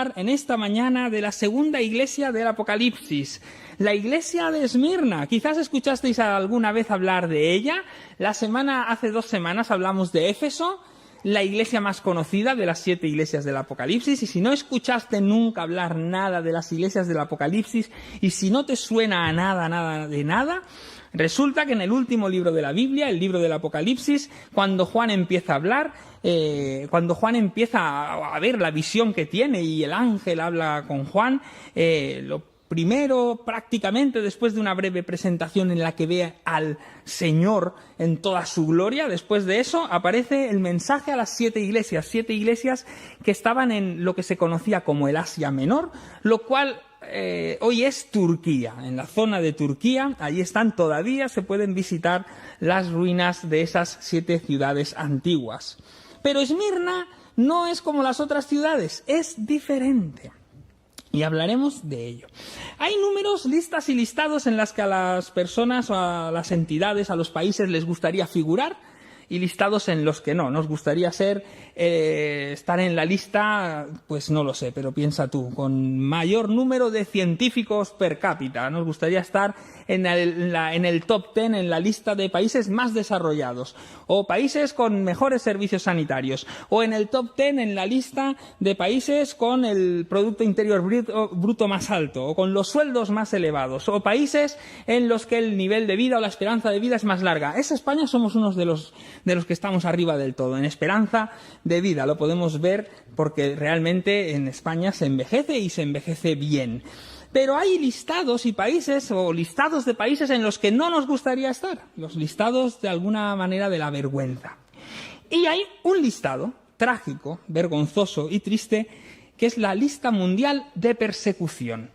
hablar en esta mañana de la segunda iglesia del Apocalipsis, la iglesia de Esmirna. Quizás escuchasteis alguna vez hablar de ella. Hace 2 semanas hablamos de Éfeso, la iglesia más conocida de las 7 iglesias del Apocalipsis. Y si no escuchaste nunca hablar nada de las iglesias del Apocalipsis, y si no te suena a nada de nada, resulta que en el último libro de la Biblia, el libro del Apocalipsis, cuando Juan empieza a hablar, cuando Juan empieza a ver la visión que tiene y el ángel habla con Juan, lo primero, prácticamente, después de una breve presentación en la que ve al Señor en toda su gloria, después de eso aparece el mensaje a las 7 iglesias que estaban en lo que se conocía como el Asia Menor, lo cual hoy es Turquía. En la zona de Turquía, allí están todavía, se pueden visitar las ruinas de esas 7 ciudades antiguas. Pero Esmirna no es como las otras ciudades, es diferente. Y hablaremos de ello. Hay números, listas y listados en las que a las personas, a las entidades, a los países les gustaría figurar, y listados en los que no. Nos gustaría estar en la lista, pues no lo sé, pero piensa tú, con mayor número de científicos per cápita. Nos gustaría estar en el top 10, en la lista de países más desarrollados, o países con mejores servicios sanitarios, o en el top 10 en la lista de países con el Producto Interior Bruto más alto, o con los sueldos más elevados, o países en los que el nivel de vida o la esperanza de vida es más larga. España somos unos de los que estamos arriba del todo, en esperanza de vida. Lo podemos ver porque realmente en España se envejece y se envejece bien. Pero hay listados y países, o listados de países en los que no nos gustaría estar, los listados de alguna manera de la vergüenza. Y hay un listado trágico, vergonzoso y triste, que es la lista mundial de persecución.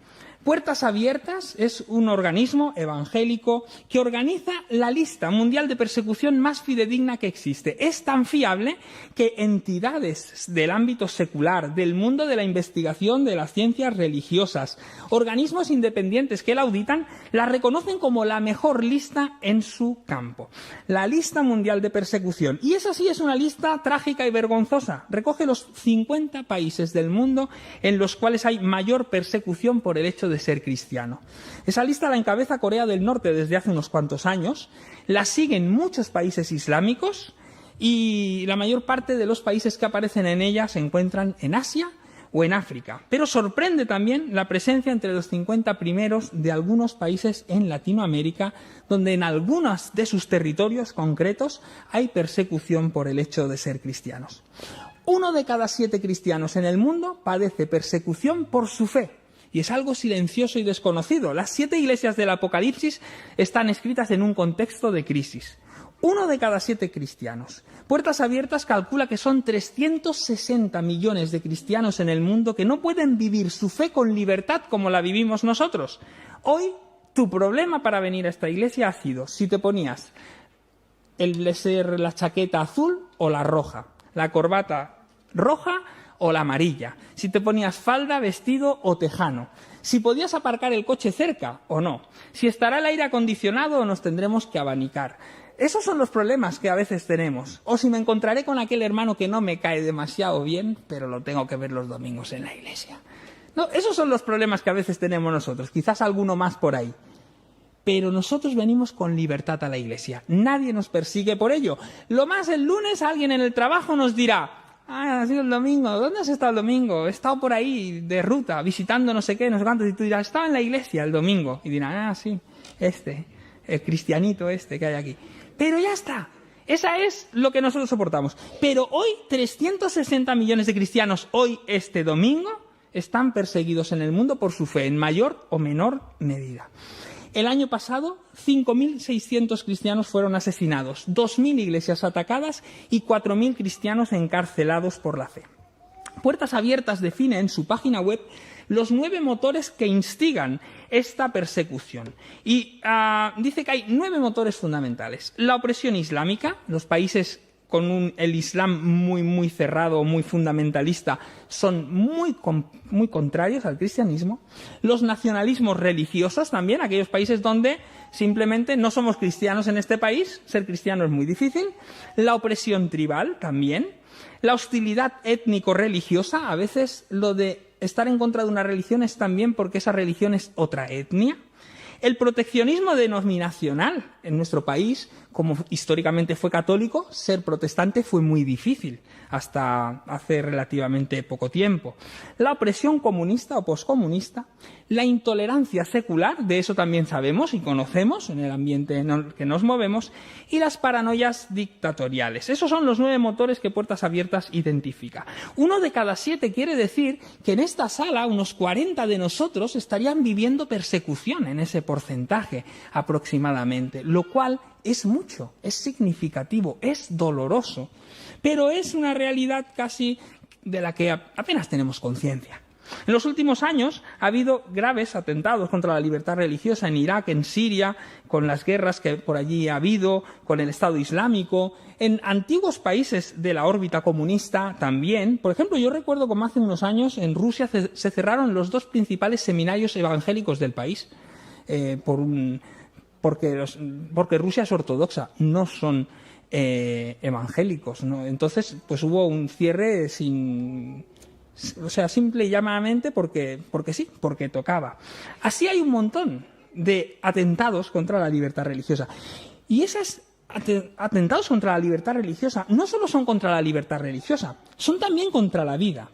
Puertas Abiertas es un organismo evangélico que organiza la lista mundial de persecución más fidedigna que existe. Es tan fiable que entidades del ámbito secular, del mundo de la investigación de las ciencias religiosas, organismos independientes que la auditan, la reconocen como la mejor lista en su campo. La lista mundial de persecución. Y esa sí es una lista trágica y vergonzosa. Recoge los 50 países del mundo en los cuales hay mayor persecución por el hecho de ser cristiano. Esa lista la encabeza Corea del Norte desde hace unos cuantos años, la siguen muchos países islámicos y la mayor parte de los países que aparecen en ella se encuentran en Asia o en África. Pero sorprende también la presencia entre los 50 primeros de algunos países en Latinoamérica, donde en algunos de sus territorios concretos hay persecución por el hecho de ser cristianos. 1 de cada 7 cristianos en el mundo padece persecución por su fe. Y es algo silencioso y desconocido. Las 7 iglesias del Apocalipsis están escritas en un contexto de crisis. 1 de cada 7 cristianos. Puertas Abiertas calcula que son 360 millones de cristianos en el mundo que no pueden vivir su fe con libertad como la vivimos nosotros. Hoy, tu problema para venir a esta iglesia ha sido si te ponías la chaqueta azul o la roja, la corbata roja o la amarilla, si te ponías falda, vestido o tejano, si podías aparcar el coche cerca o no, si estará el aire acondicionado o nos tendremos que abanicar. Esos son los problemas que a veces tenemos. O si me encontraré con aquel hermano que no me cae demasiado bien, pero lo tengo que ver los domingos en la iglesia. No, esos son los problemas que a veces tenemos nosotros, quizás alguno más por ahí. Pero nosotros venimos con libertad a la iglesia. Nadie nos persigue por ello. Lo más, el lunes alguien en el trabajo nos dirá: ha sido el domingo. ¿Dónde has estado el domingo? He estado por ahí de ruta, visitando no sé qué, no sé cuánto. Y tú dirás: estaba en la iglesia el domingo. Y dirán: sí, el cristianito que hay aquí. Pero ya está. Esa es lo que nosotros soportamos. Pero hoy 360 millones de cristianos, este domingo, están perseguidos en el mundo por su fe, en mayor o menor medida. El año pasado, 5.600 cristianos fueron asesinados, 2.000 iglesias atacadas y 4.000 cristianos encarcelados por la fe. Puertas Abiertas define en su página web los 9 motores que instigan esta persecución. Y dice que hay 9 motores fundamentales. La opresión islámica, los países con el Islam muy cerrado, muy fundamentalista, son muy contrarios al cristianismo. Los nacionalismos religiosos también, aquellos países donde simplemente no somos cristianos en este país, ser cristiano es muy difícil. La opresión tribal también. La hostilidad étnico-religiosa, a veces lo de estar en contra de una religión es también porque esa religión es otra etnia. El proteccionismo denominacional en nuestro país, como históricamente fue católico, ser protestante fue muy difícil hasta hace relativamente poco tiempo. La opresión comunista o poscomunista, la intolerancia secular, de eso también sabemos y conocemos en el ambiente en el que nos movemos, y las paranoias dictatoriales. Esos son los 9 motores que Puertas Abiertas identifica. 1 de cada 7 quiere decir que en esta sala unos 40 de nosotros estarían viviendo persecución en ese porcentaje aproximadamente, lo cual es mucho, es significativo, es doloroso, pero es una realidad casi de la que apenas tenemos conciencia. En los últimos años ha habido graves atentados contra la libertad religiosa en Irak, en Siria, con las guerras que por allí ha habido, con el Estado Islámico, en antiguos países de la órbita comunista también. Por ejemplo, yo recuerdo como hace unos años en Rusia se cerraron los 2 principales seminarios evangélicos del país, porque Rusia es ortodoxa, no son evangélicos, ¿no? Entonces, pues hubo un cierre simple y llamadamente porque sí, porque tocaba. Así hay un montón de atentados contra la libertad religiosa. Y esos atentados contra la libertad religiosa no solo son contra la libertad religiosa, son también contra la vida.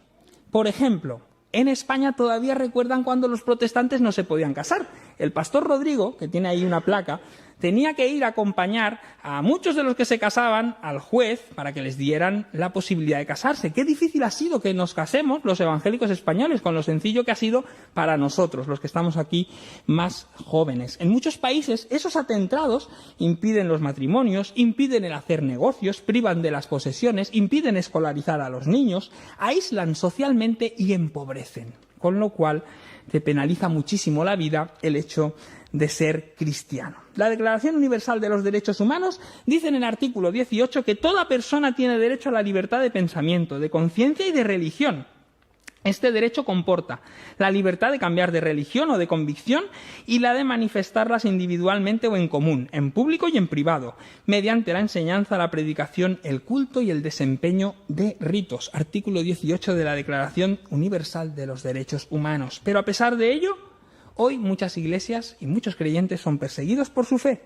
Por ejemplo, en España todavía recuerdan cuando los protestantes no se podían casar. El pastor Rodrigo, que tiene ahí una placa, tenía que ir a acompañar a muchos de los que se casaban al juez para que les dieran la posibilidad de casarse. Qué difícil ha sido que nos casemos los evangélicos españoles, con lo sencillo que ha sido para nosotros, los que estamos aquí más jóvenes. En muchos países esos atentados impiden los matrimonios, impiden el hacer negocios, privan de las posesiones, impiden escolarizar a los niños, aíslan socialmente y empobrecen. Con lo cual te penaliza muchísimo la vida el hecho de ser cristiano. La Declaración Universal de los Derechos Humanos dice en el artículo 18 que toda persona tiene derecho a la libertad de pensamiento, de conciencia y de religión. Este derecho comporta la libertad de cambiar de religión o de convicción y la de manifestarlas individualmente o en común, en público y en privado, mediante la enseñanza, la predicación, el culto y el desempeño de ritos. Artículo 18 de la Declaración Universal de los Derechos Humanos. Pero a pesar de ello, hoy muchas iglesias y muchos creyentes son perseguidos por su fe.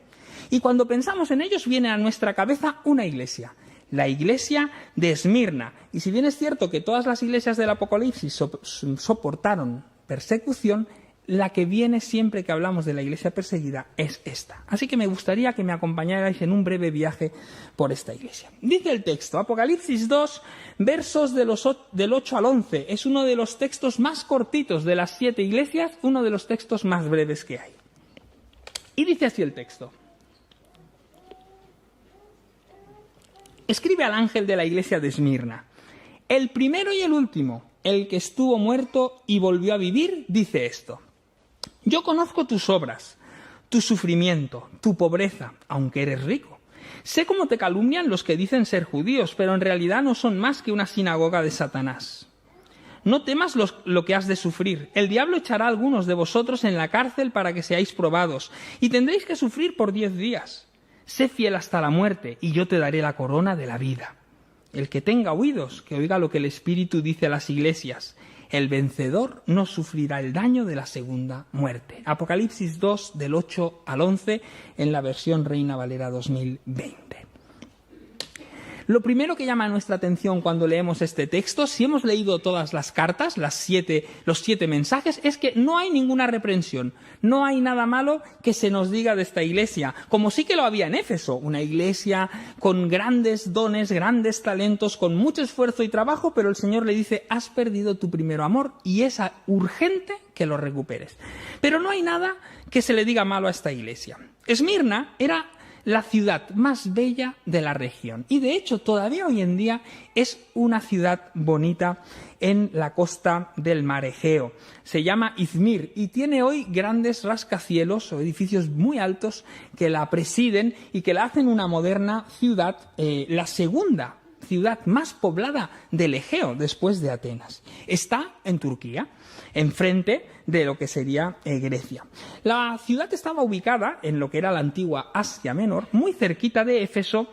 Y cuando pensamos en ellos viene a nuestra cabeza una iglesia, la iglesia de Esmirna. Y si bien es cierto que todas las iglesias del Apocalipsis soportaron persecución, la que viene siempre que hablamos de la iglesia perseguida es esta. Así que me gustaría que me acompañarais en un breve viaje por esta iglesia. Dice el texto, Apocalipsis 2, versos del 8 al 11. Es uno de los textos más cortitos de las 7 iglesias, uno de los textos más breves que hay. Y dice así el texto. Escribe al ángel de la iglesia de Esmirna. El primero y el último, el que estuvo muerto y volvió a vivir, dice esto. Yo conozco tus obras, tu sufrimiento, tu pobreza, aunque eres rico. Sé cómo te calumnian los que dicen ser judíos, pero en realidad no son más que una sinagoga de Satanás. No temas lo que has de sufrir. El diablo echará a algunos de vosotros en la cárcel para que seáis probados, y tendréis que sufrir por 10 días. Sé fiel hasta la muerte, y yo te daré la corona de la vida. El que tenga oídos, que oiga lo que el Espíritu dice a las iglesias. El vencedor no sufrirá el daño de la segunda muerte. Apocalipsis 2, del 8 al 11, en la versión Reina Valera 2020. Lo primero que llama nuestra atención cuando leemos este texto, si hemos leído todas las cartas, los 7 mensajes, es que no hay ninguna reprensión, no hay nada malo que se nos diga de esta iglesia, como sí que lo había en Éfeso, una iglesia con grandes dones, grandes talentos, con mucho esfuerzo y trabajo, pero el Señor le dice, has perdido tu primer amor y es urgente que lo recuperes. Pero no hay nada que se le diga malo a esta iglesia. Esmirna era la ciudad más bella de la región. Y de hecho, todavía hoy en día es una ciudad bonita en la costa del mar Egeo. Se llama Izmir y tiene hoy grandes rascacielos o edificios muy altos que la presiden y que la hacen una moderna ciudad, la segunda ciudad más poblada del Egeo después de Atenas. Está en Turquía, enfrente de lo que sería Grecia. La ciudad estaba ubicada en lo que era la antigua Asia Menor, muy cerquita de Éfeso,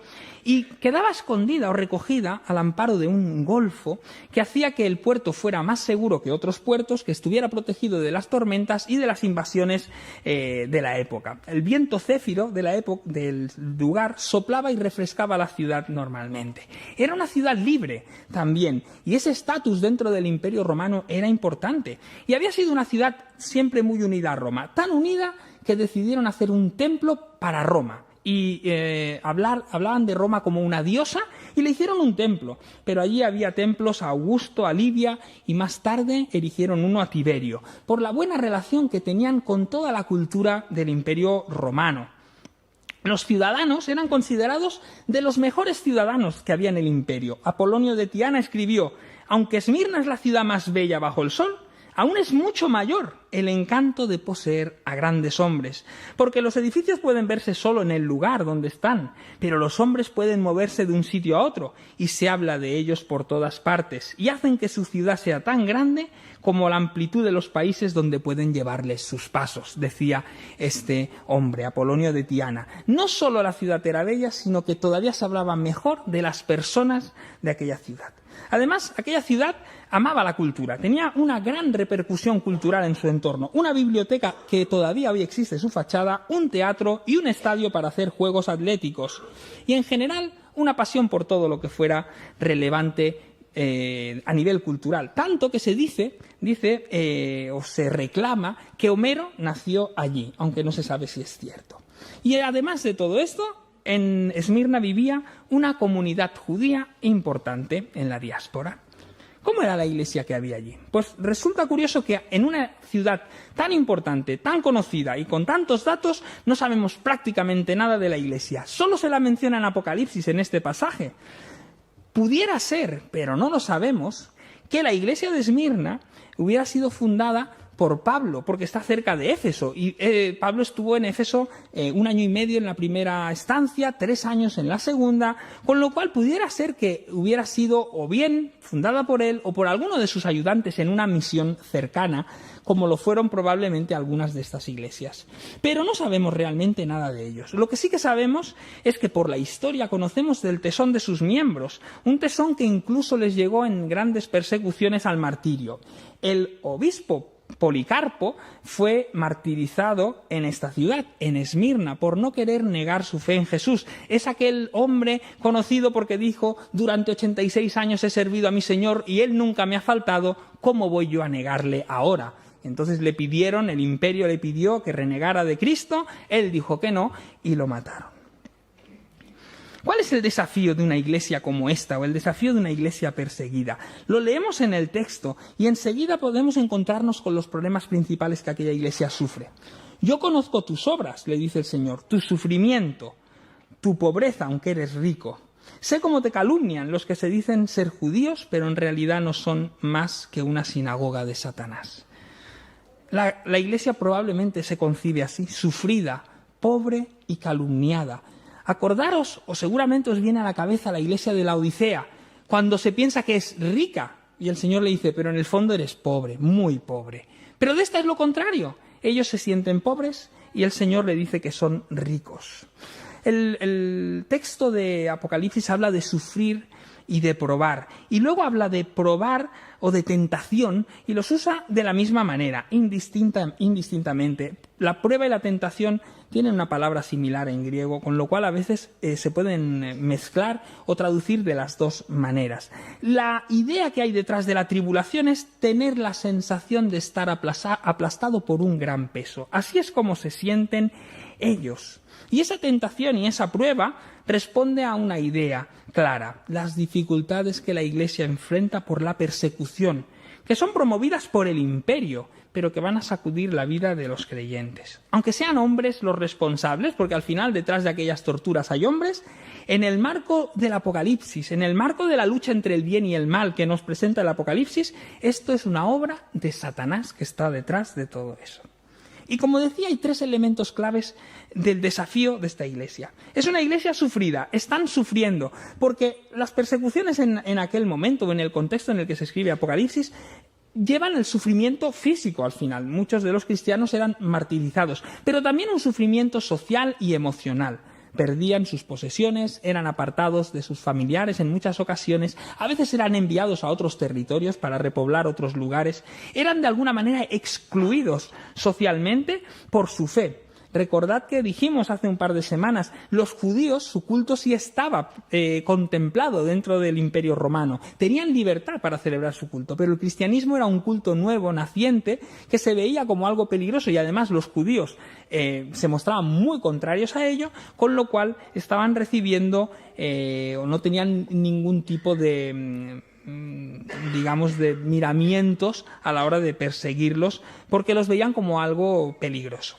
y quedaba escondida o recogida al amparo de un golfo que hacía que el puerto fuera más seguro que otros puertos, que estuviera protegido de las tormentas y de las invasiones de la época. El viento céfiro del lugar soplaba y refrescaba la ciudad normalmente. Era una ciudad libre también, y ese estatus dentro del Imperio Romano era importante. Y había sido una ciudad siempre muy unida a Roma, tan unida que decidieron hacer un templo para Roma. Y hablaban de Roma como una diosa y le hicieron un templo. Pero allí había templos a Augusto, a Livia y más tarde erigieron uno a Tiberio, por la buena relación que tenían con toda la cultura del Imperio Romano. Los ciudadanos eran considerados de los mejores ciudadanos que había en el imperio. Apolonio de Tiana escribió: aunque Esmirna es la ciudad más bella bajo el sol, aún es mucho mayor el encanto de poseer a grandes hombres, porque los edificios pueden verse solo en el lugar donde están, pero los hombres pueden moverse de un sitio a otro, y se habla de ellos por todas partes, y hacen que su ciudad sea tan grande como la amplitud de los países donde pueden llevarles sus pasos, decía este hombre, Apolonio de Tiana. No solo la ciudad era bella, sino que todavía se hablaba mejor de las personas de aquella ciudad. Además, aquella ciudad amaba la cultura, tenía una gran repercusión cultural en su entorno, una biblioteca que todavía hoy existe en su fachada, un teatro y un estadio para hacer juegos atléticos, y en general una pasión por todo lo que fuera relevante a nivel cultural, tanto que se dice o se reclama que Homero nació allí, aunque no se sabe si es cierto. Y además de todo esto, en Esmirna vivía una comunidad judía importante en la diáspora. ¿Cómo era la iglesia que había allí? Pues resulta curioso que en una ciudad tan importante, tan conocida y con tantos datos, no sabemos prácticamente nada de la iglesia. Solo se la menciona en Apocalipsis en este pasaje. Pudiera ser, pero no lo sabemos, que la iglesia de Esmirna hubiera sido fundada por Pablo, porque está cerca de Éfeso, y Pablo estuvo en Éfeso 1 año y medio en la primera estancia, 3 años en la segunda, con lo cual pudiera ser que hubiera sido o bien fundada por él o por alguno de sus ayudantes en una misión cercana, como lo fueron probablemente algunas de estas iglesias. Pero no sabemos realmente nada de ellos. Lo que sí que sabemos es que por la historia conocemos del tesón de sus miembros, un tesón que incluso les llegó en grandes persecuciones al martirio. El obispo Policarpo fue martirizado en esta ciudad, en Esmirna, por no querer negar su fe en Jesús. Es aquel hombre conocido porque dijo: durante 86 años he servido a mi Señor y Él nunca me ha faltado, ¿cómo voy yo a negarle ahora? Entonces el imperio le pidió que renegara de Cristo, él dijo que no y lo mataron. ¿Cuál es el desafío de una iglesia como esta o el desafío de una iglesia perseguida? Lo leemos en el texto y enseguida podemos encontrarnos con los problemas principales que aquella iglesia sufre. Yo conozco tus obras, le dice el Señor, tu sufrimiento, tu pobreza, aunque eres rico. Sé cómo te calumnian los que se dicen ser judíos, pero en realidad no son más que una sinagoga de Satanás. La iglesia probablemente se concibe así, sufrida, pobre y calumniada. Acordaros, o seguramente os viene a la cabeza la iglesia de la Odisea, cuando se piensa que es rica, y el Señor le dice: pero en el fondo eres pobre, muy pobre. Pero de esta es lo contrario, ellos se sienten pobres y el Señor le dice que son ricos. El texto de Apocalipsis habla de sufrir y de probar, y luego habla de probar o de tentación, y los usa de la misma manera, indistintamente. La prueba y la tentación tienen una palabra similar en griego, con lo cual a veces se pueden mezclar o traducir de las dos maneras. La idea que hay detrás de la tribulación es tener la sensación de estar aplastado por un gran peso. Así es como se sienten ellos. Y esa tentación y esa prueba responde a una idea clara: las dificultades que la Iglesia enfrenta por la persecución, que son promovidas por el imperio, pero que van a sacudir la vida de los creyentes. Aunque sean hombres los responsables, porque al final detrás de aquellas torturas hay hombres, en el marco del Apocalipsis, en el marco de la lucha entre el bien y el mal que nos presenta el Apocalipsis, esto es una obra de Satanás que está detrás de todo eso. Y como decía, hay 3 elementos claves del desafío de esta iglesia. Es una iglesia sufrida, están sufriendo, porque las persecuciones en aquel momento, en el contexto en el que se escribe Apocalipsis, llevan el sufrimiento físico al final. Muchos de los cristianos eran martirizados, pero también un sufrimiento social y emocional. perdían sus posesiones, eran apartados de sus familiares en muchas ocasiones, a veces eran enviados a otros territorios para repoblar otros lugares, eran de alguna manera excluidos socialmente por su fe. Recordad que dijimos hace un par de semanas, los judíos, su culto sí estaba contemplado dentro del Imperio Romano. Tenían libertad para celebrar su culto, pero el cristianismo era un culto nuevo, naciente, que se veía como algo peligroso y además los judíos se mostraban muy contrarios a ello, con lo cual estaban recibiendo o no tenían ningún tipo de miramientos a la hora de perseguirlos, porque los veían como algo peligroso.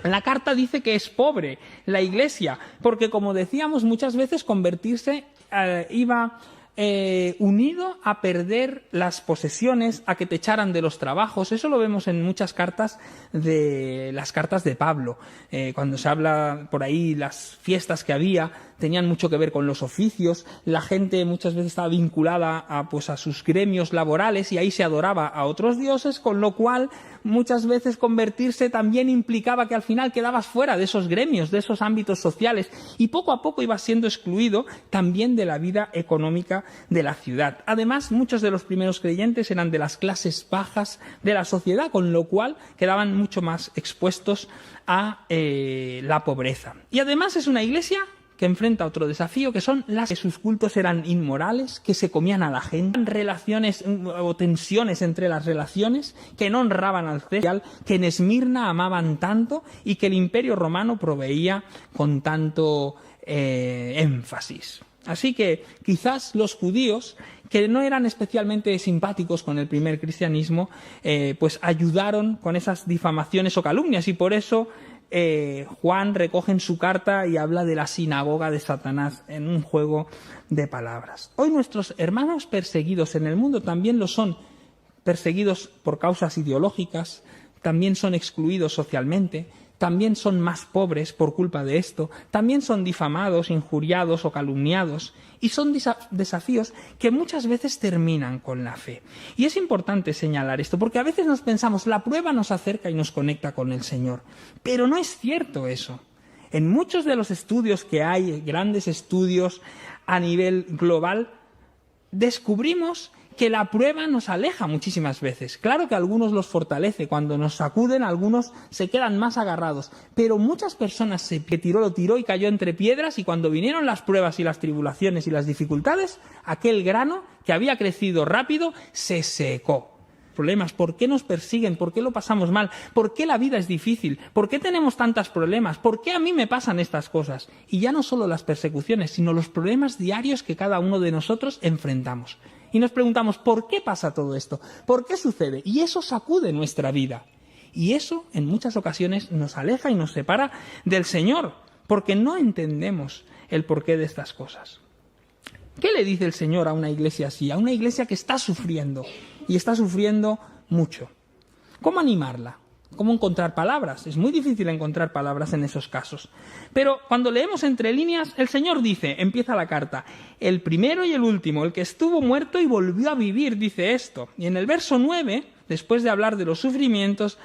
La carta dice que es pobre la Iglesia, porque como decíamos muchas veces convertirse iba unido a perder las posesiones, a que te echaran de los trabajos. Eso lo vemos en muchas cartas las cartas de Pablo. Cuando se habla por ahí, las fiestas que había tenían mucho que ver con los oficios, la gente muchas veces estaba vinculada a sus gremios laborales y ahí se adoraba a otros dioses, con lo cual muchas veces convertirse también implicaba que al final quedabas fuera de esos gremios, de esos ámbitos sociales, y poco a poco ibas siendo excluido también de la vida económica de la ciudad. Además, muchos de los primeros creyentes eran de las clases bajas de la sociedad, con lo cual quedaban mucho más expuestos a la pobreza. Y además es una iglesia que enfrenta otro desafío, que son que sus cultos eran inmorales, que se comían a la gente, relaciones o tensiones entre las relaciones, que no honraban al César, que en Esmirna amaban tanto y que el Imperio Romano proveía con tanto énfasis. Así que quizás los judíos, que no eran especialmente simpáticos con el primer cristianismo, pues ayudaron con esas difamaciones o calumnias, y por eso Juan recoge en su carta y habla de la sinagoga de Satanás en un juego de palabras. Hoy nuestros hermanos perseguidos en el mundo también lo son, perseguidos por causas ideológicas, también son excluidos socialmente, también son más pobres por culpa de esto, también son difamados, injuriados o calumniados, y son desafíos que muchas veces terminan con la fe. Y es importante señalar esto, porque a veces nos pensamos, la prueba nos acerca y nos conecta con el Señor, pero no es cierto eso. En muchos de los estudios que hay, grandes estudios a nivel global, descubrimos que la prueba nos aleja muchísimas veces. Claro que algunos los fortalece, cuando nos sacuden algunos se quedan más agarrados, pero muchas personas lo tiró y cayó entre piedras, y cuando vinieron las pruebas y las tribulaciones y las dificultades, aquel grano que había crecido rápido se secó. Problemas, ¿por qué nos persiguen? ¿Por qué lo pasamos mal? ¿Por qué la vida es difícil? ¿Por qué tenemos tantos problemas? ¿Por qué a mí me pasan estas cosas? Y ya no solo las persecuciones, sino los problemas diarios que cada uno de nosotros enfrentamos. Y nos preguntamos, ¿por qué pasa todo esto? ¿Por qué sucede? Y eso sacude nuestra vida. Y eso, en muchas ocasiones, nos aleja y nos separa del Señor, porque no entendemos el porqué de estas cosas. ¿Qué le dice el Señor a una iglesia así? A una iglesia que está sufriendo, y está sufriendo mucho. ¿Cómo animarla? ¿Cómo encontrar palabras? Es muy difícil encontrar palabras en esos casos. Pero cuando leemos entre líneas, el Señor dice, empieza la carta, el primero y el último, el que estuvo muerto y volvió a vivir, dice esto. Y en el verso 9, después de hablar de los sufrimientos,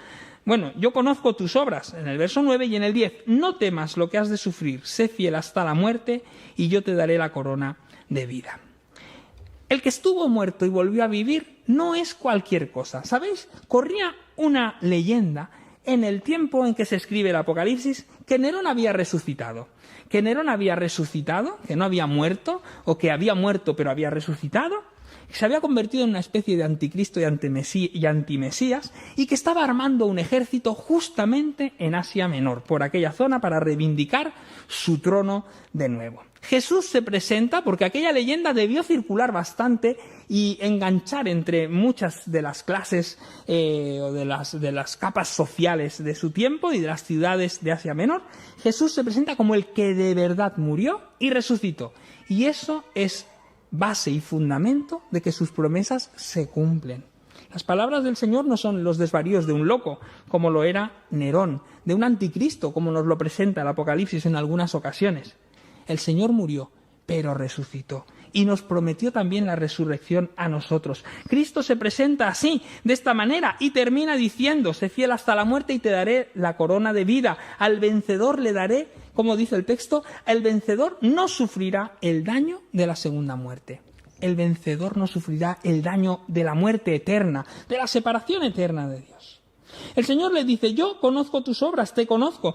yo conozco tus obras, en el verso 9 y en el 10, no temas lo que has de sufrir, sé fiel hasta la muerte y yo te daré la corona de vida. El que estuvo muerto y volvió a vivir no es cualquier cosa. ¿Sabéis? Corría una leyenda en el tiempo en que se escribe el Apocalipsis que Nerón había resucitado. Que Nerón había resucitado, que no había muerto, o que había muerto pero había resucitado, que se había convertido en una especie de anticristo y antimesías, y que estaba armando un ejército justamente en Asia Menor, por aquella zona, para reivindicar su trono de nuevo. Jesús se presenta porque aquella leyenda debió circular bastante y enganchar entre muchas de las clases o de las capas sociales de su tiempo y de las ciudades de Asia Menor. Jesús se presenta como el que de verdad murió y resucitó. Y eso es base y fundamento de que sus promesas se cumplen. Las palabras del Señor no son los desvaríos de un loco, como lo era Nerón, de un anticristo, como nos lo presenta el Apocalipsis en algunas ocasiones. El Señor murió, pero resucitó. Y nos prometió también la resurrección a nosotros. Cristo se presenta así, de esta manera, y termina diciendo: sé fiel hasta la muerte y te daré la corona de vida. Al vencedor le daré, como dice el texto, el vencedor no sufrirá el daño de la segunda muerte. El vencedor no sufrirá el daño de la muerte eterna, de la separación eterna de Dios. El Señor le dice: yo conozco tus obras, te conozco.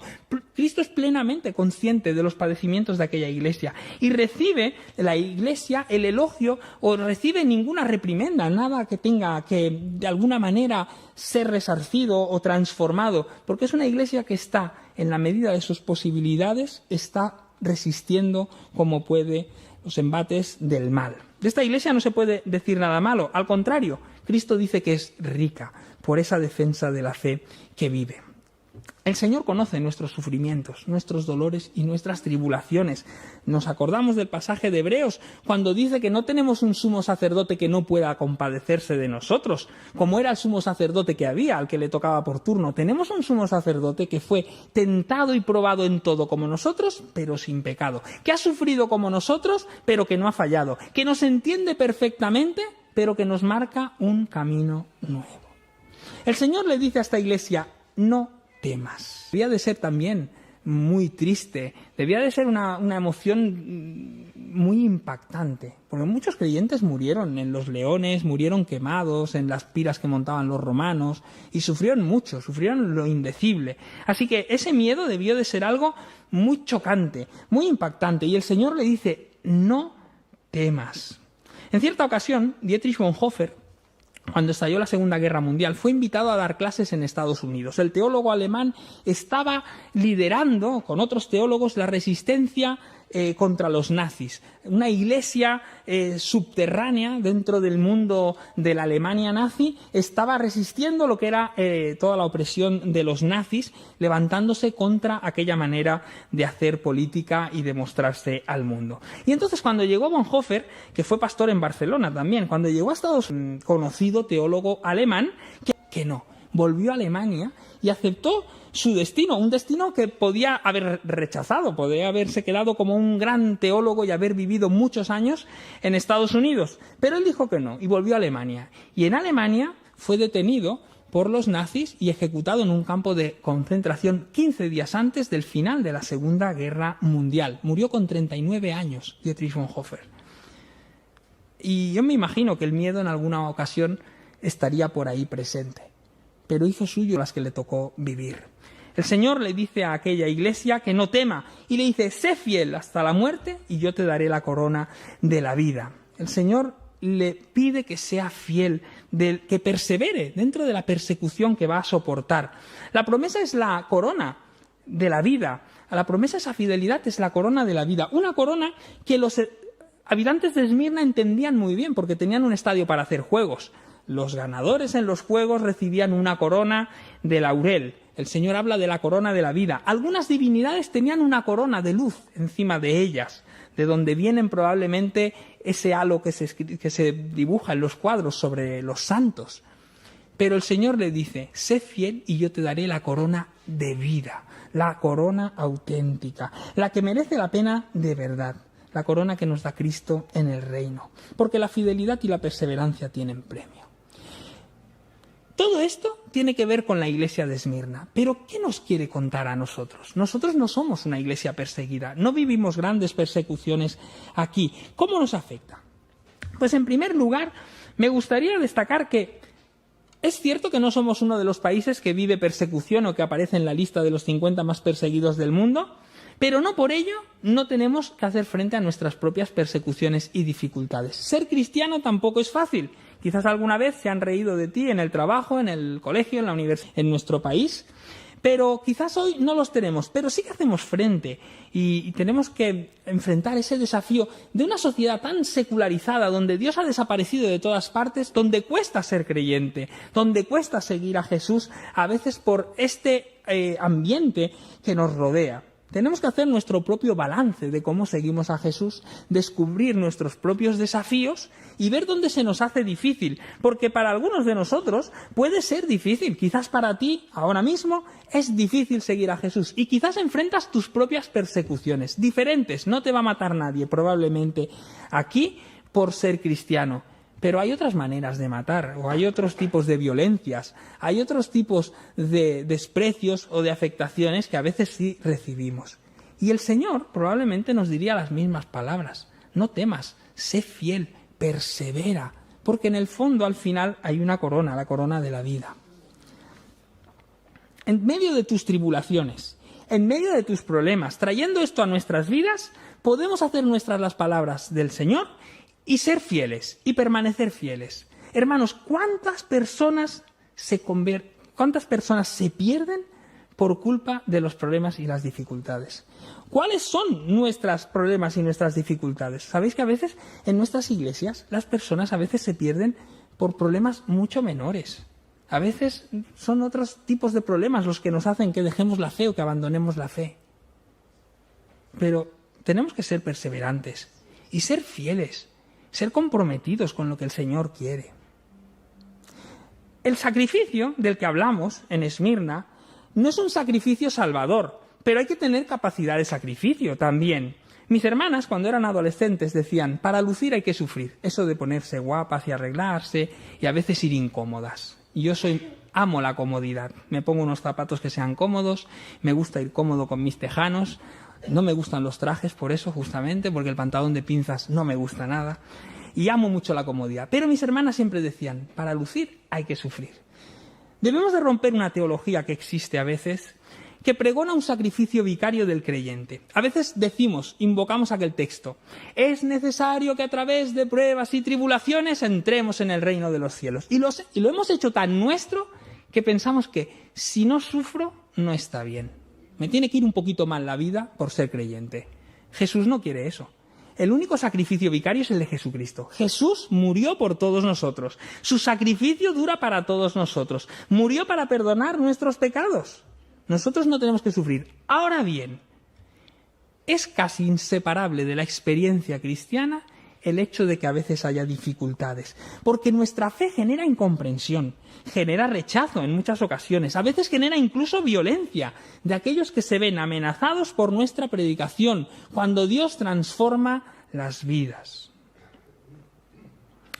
Cristo es plenamente consciente de los padecimientos de aquella iglesia y recibe la iglesia el elogio o recibe ninguna reprimenda, nada que tenga que de alguna manera ser resarcido o transformado, porque es una iglesia que está, en la medida de sus posibilidades, está resistiendo como puede los embates del mal. De esta iglesia no se puede decir nada malo, al contrario, Cristo dice que es rica por esa defensa de la fe que vive. El Señor conoce nuestros sufrimientos, nuestros dolores y nuestras tribulaciones. Nos acordamos del pasaje de Hebreos, cuando dice que no tenemos un sumo sacerdote que no pueda compadecerse de nosotros, como era el sumo sacerdote que había, al que le tocaba por turno. Tenemos un sumo sacerdote que fue tentado y probado en todo como nosotros, pero sin pecado, que ha sufrido como nosotros, pero que no ha fallado, que nos entiende perfectamente, pero que nos marca un camino nuevo. El Señor le dice a esta iglesia: no temas. Debía de ser también muy triste, debía de ser una emoción muy impactante, porque muchos creyentes murieron en los leones, murieron quemados en las piras que montaban los romanos y sufrieron mucho, sufrieron lo indecible. Así que ese miedo debió de ser algo muy chocante, muy impactante, y el Señor le dice: no temas. En cierta ocasión, Dietrich Bonhoeffer, cuando estalló la Segunda Guerra Mundial, fue invitado a dar clases en Estados Unidos. El teólogo alemán estaba liderando, con otros teólogos, la resistencia contra los nazis. Una iglesia subterránea dentro del mundo de la Alemania nazi estaba resistiendo lo que era toda la opresión de los nazis, levantándose contra aquella manera de hacer política y de mostrarse al mundo. Y entonces, cuando llegó Bonhoeffer, que fue pastor en Barcelona también, cuando llegó a Estados Unidos, conocido teólogo alemán, que no, volvió a Alemania y aceptó su destino, un destino que podía haber rechazado, podía haberse quedado como un gran teólogo y haber vivido muchos años en Estados Unidos. Pero él dijo que no y volvió a Alemania. Y en Alemania fue detenido por los nazis y ejecutado en un campo de concentración 15 días antes del final de la Segunda Guerra Mundial. Murió con 39 años, Dietrich Bonhoeffer. Y yo me imagino que el miedo en alguna ocasión estaría por ahí presente, pero hizo suyo las que le tocó vivir. El Señor le dice a aquella iglesia que no tema y le dice: sé fiel hasta la muerte y yo te daré la corona de la vida. El Señor le pide que sea fiel, que persevere dentro de la persecución que va a soportar. La promesa es la corona de la vida. A la promesa, esa fidelidad es la corona de la vida. Una corona que los habitantes de Esmirna entendían muy bien, porque tenían un estadio para hacer juegos. Los ganadores en los juegos recibían una corona de laurel. El Señor habla de la corona de la vida. Algunas divinidades tenían una corona de luz encima de ellas, de donde vienen probablemente ese halo que se dibuja en los cuadros sobre los santos. Pero el Señor le dice: sé fiel y yo te daré la corona de vida, la corona auténtica, la que merece la pena de verdad, la corona que nos da Cristo en el reino, porque la fidelidad y la perseverancia tienen premio. Todo esto tiene que ver con la iglesia de Esmirna. Pero ¿qué nos quiere contar a nosotros? Nosotros no somos una iglesia perseguida, no vivimos grandes persecuciones aquí. ¿Cómo nos afecta? Pues en primer lugar, me gustaría destacar que es cierto que no somos uno de los países que vive persecución o que aparece en la lista de los 50 más perseguidos del mundo, pero no por ello no tenemos que hacer frente a nuestras propias persecuciones y dificultades. Ser cristiano tampoco es fácil. Quizás alguna vez se han reído de ti en el trabajo, en el colegio, en la universidad, en nuestro país, pero quizás hoy no los tenemos, pero sí que hacemos frente y tenemos que enfrentar ese desafío de una sociedad tan secularizada, donde Dios ha desaparecido de todas partes, donde cuesta ser creyente, donde cuesta seguir a Jesús, a veces por este ambiente que nos rodea. Tenemos que hacer nuestro propio balance de cómo seguimos a Jesús, descubrir nuestros propios desafíos y ver dónde se nos hace difícil, porque para algunos de nosotros puede ser difícil. Quizás para ti, ahora mismo, es difícil seguir a Jesús y quizás enfrentas tus propias persecuciones, diferentes, no te va a matar nadie probablemente aquí por ser cristiano. Pero hay otras maneras de matar, o hay otros tipos de violencias, hay otros tipos de desprecios o de afectaciones que a veces sí recibimos. Y el Señor probablemente nos diría las mismas palabras. No temas, sé fiel, persevera, porque en el fondo al final hay una corona, la corona de la vida. En medio de tus tribulaciones, en medio de tus problemas, trayendo esto a nuestras vidas, podemos hacer nuestras las palabras del Señor y ser fieles, y permanecer fieles. Hermanos, ¿cuántas personas se pierden por culpa de los problemas y las dificultades? ¿Cuáles son nuestros problemas y nuestras dificultades? ¿Sabéis que a veces en nuestras iglesias las personas a veces se pierden por problemas mucho menores? A veces son otros tipos de problemas los que nos hacen que dejemos la fe o que abandonemos la fe. Pero tenemos que ser perseverantes y ser fieles. Ser comprometidos con lo que el Señor quiere. El sacrificio del que hablamos en Esmirna no es un sacrificio salvador, pero hay que tener capacidad de sacrificio también. Mis hermanas, cuando eran adolescentes, decían, para lucir hay que sufrir. Eso de ponerse guapas y arreglarse y a veces ir incómodas. Y yo amo la comodidad. Me pongo unos zapatos que sean cómodos, me gusta ir cómodo con mis tejanos. No me gustan los trajes por eso, justamente, porque el pantalón de pinzas no me gusta nada. Y amo mucho la comodidad. Pero mis hermanas siempre decían, para lucir hay que sufrir. Debemos de romper una teología que existe a veces, que pregona un sacrificio vicario del creyente. A veces invocamos aquel texto, es necesario que a través de pruebas y tribulaciones entremos en el reino de los cielos. Y lo hemos hecho tan nuestro que pensamos que si no sufro, no está bien. Me tiene que ir un poquito mal la vida por ser creyente. Jesús no quiere eso. El único sacrificio vicario es el de Jesucristo. Jesús murió por todos nosotros. Su sacrificio dura para todos nosotros. Murió para perdonar nuestros pecados. Nosotros no tenemos que sufrir. Ahora bien, es casi inseparable de la experiencia cristiana el hecho de que a veces haya dificultades, porque nuestra fe genera incomprensión, genera rechazo en muchas ocasiones, a veces genera incluso violencia de aquellos que se ven amenazados por nuestra predicación, cuando Dios transforma las vidas.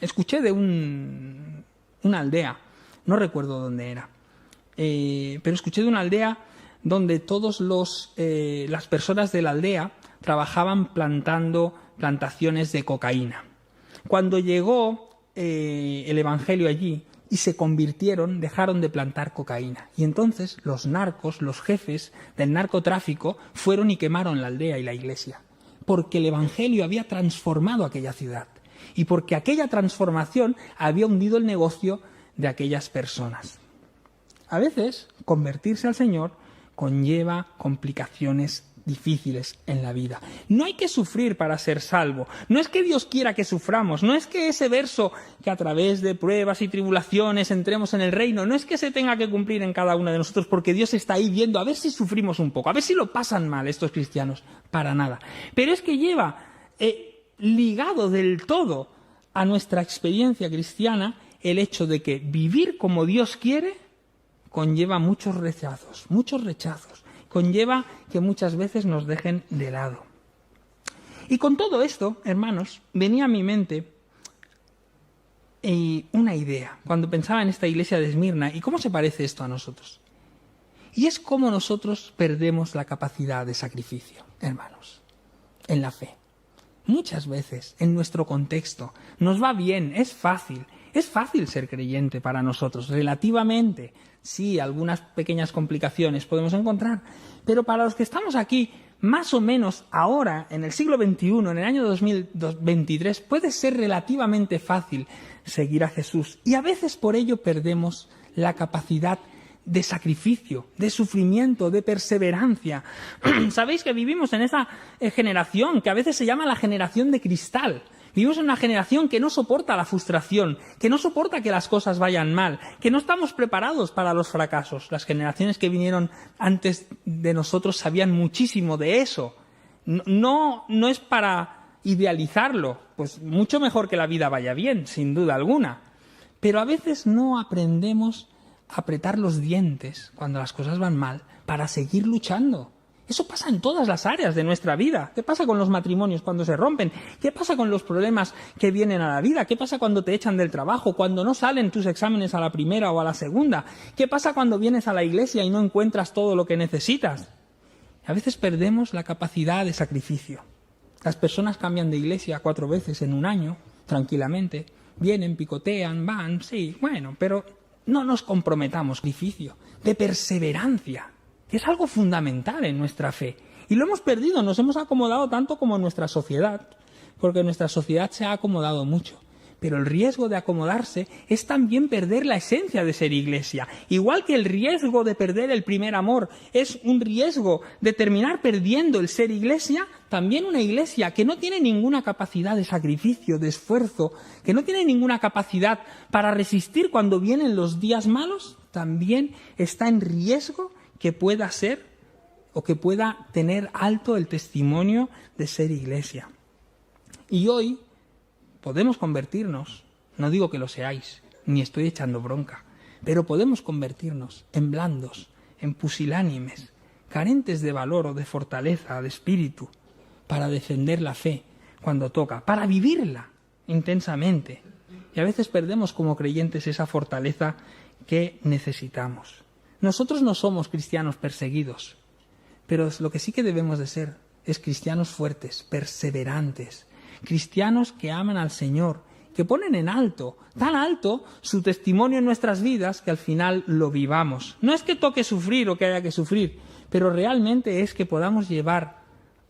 Escuché de una aldea, no recuerdo dónde era, pero escuché de una aldea donde todas las personas de la aldea trabajaban plantando plantaciones de cocaína. Cuando llegó el Evangelio allí y se convirtieron, dejaron de plantar cocaína. Y entonces los narcos, los jefes del narcotráfico, fueron y quemaron la aldea y la iglesia. Porque el Evangelio había transformado aquella ciudad. Y porque aquella transformación había hundido el negocio de aquellas personas. A veces, convertirse al Señor conlleva complicaciones difíciles en la vida. No hay que sufrir para ser salvo. No es que Dios quiera que suframos. No es que ese verso que a través de pruebas y tribulaciones entremos en el reino, no es que se tenga que cumplir en cada uno de nosotros porque Dios está ahí viendo a ver si sufrimos un poco, a ver si lo pasan mal estos cristianos. Para nada. Pero es que lleva ligado del todo a nuestra experiencia cristiana el hecho de que vivir como Dios quiere conlleva muchos rechazos, conlleva que muchas veces nos dejen de lado. Y con todo esto, hermanos, venía a mi mente una idea, cuando pensaba en esta iglesia de Esmirna, y cómo se parece esto a nosotros. Y es cómo nosotros perdemos la capacidad de sacrificio, hermanos, en la fe. Muchas veces, en nuestro contexto, nos va bien, es fácil ser creyente para nosotros, relativamente. Sí, algunas pequeñas complicaciones podemos encontrar, pero para los que estamos aquí, más o menos ahora, en el siglo XXI, en el año 2023, puede ser relativamente fácil seguir a Jesús. Y a veces por ello perdemos la capacidad de sacrificio, de sufrimiento, de perseverancia. Sabéis que vivimos en esa generación que a veces se llama la generación de cristal, Vivimos en una generación que no soporta la frustración, que no soporta que las cosas vayan mal, que no estamos preparados para los fracasos. Las generaciones que vinieron antes de nosotros sabían muchísimo de eso. No es para idealizarlo, pues mucho mejor que la vida vaya bien, sin duda alguna. Pero a veces no aprendemos a apretar los dientes cuando las cosas van mal para seguir luchando. Eso pasa en todas las áreas de nuestra vida. ¿Qué pasa con los matrimonios cuando se rompen? ¿Qué pasa con los problemas que vienen a la vida? ¿Qué pasa cuando te echan del trabajo? ¿Cuando no salen tus exámenes a la primera o a la segunda? ¿Qué pasa cuando vienes a la iglesia y no encuentras todo lo que necesitas? A veces perdemos la capacidad de sacrificio. Las personas cambian de iglesia 4 veces en un año, tranquilamente. Vienen, picotean, van, sí, bueno, pero no nos comprometamos. Sacrificio, de perseverancia, que es algo fundamental en nuestra fe. Y lo hemos perdido, nos hemos acomodado tanto como nuestra sociedad, porque nuestra sociedad se ha acomodado mucho. Pero el riesgo de acomodarse es también perder la esencia de ser iglesia. Igual que el riesgo de perder el primer amor es un riesgo de terminar perdiendo el ser iglesia, también una iglesia que no tiene ninguna capacidad de sacrificio, de esfuerzo, que no tiene ninguna capacidad para resistir cuando vienen los días malos, también está en riesgo que pueda ser o que pueda tener alto el testimonio de ser iglesia. Y hoy podemos convertirnos, no digo que lo seáis, ni estoy echando bronca, pero podemos convertirnos en blandos, en pusilánimes, carentes de valor o de fortaleza, de espíritu, para defender la fe cuando toca, para vivirla intensamente. Y a veces perdemos como creyentes esa fortaleza que necesitamos. Nosotros no somos cristianos perseguidos, pero lo que sí que debemos de ser es cristianos fuertes, perseverantes, cristianos que aman al Señor, que ponen en alto, tan alto, su testimonio en nuestras vidas que al final lo vivamos. No es que toque sufrir o que haya que sufrir, pero realmente es que podamos llevar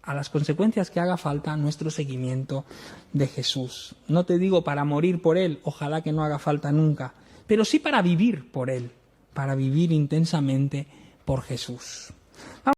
a las consecuencias que haga falta nuestro seguimiento de Jesús. No te digo para morir por Él, ojalá que no haga falta nunca, pero sí para vivir por Él, para vivir intensamente por Jesús.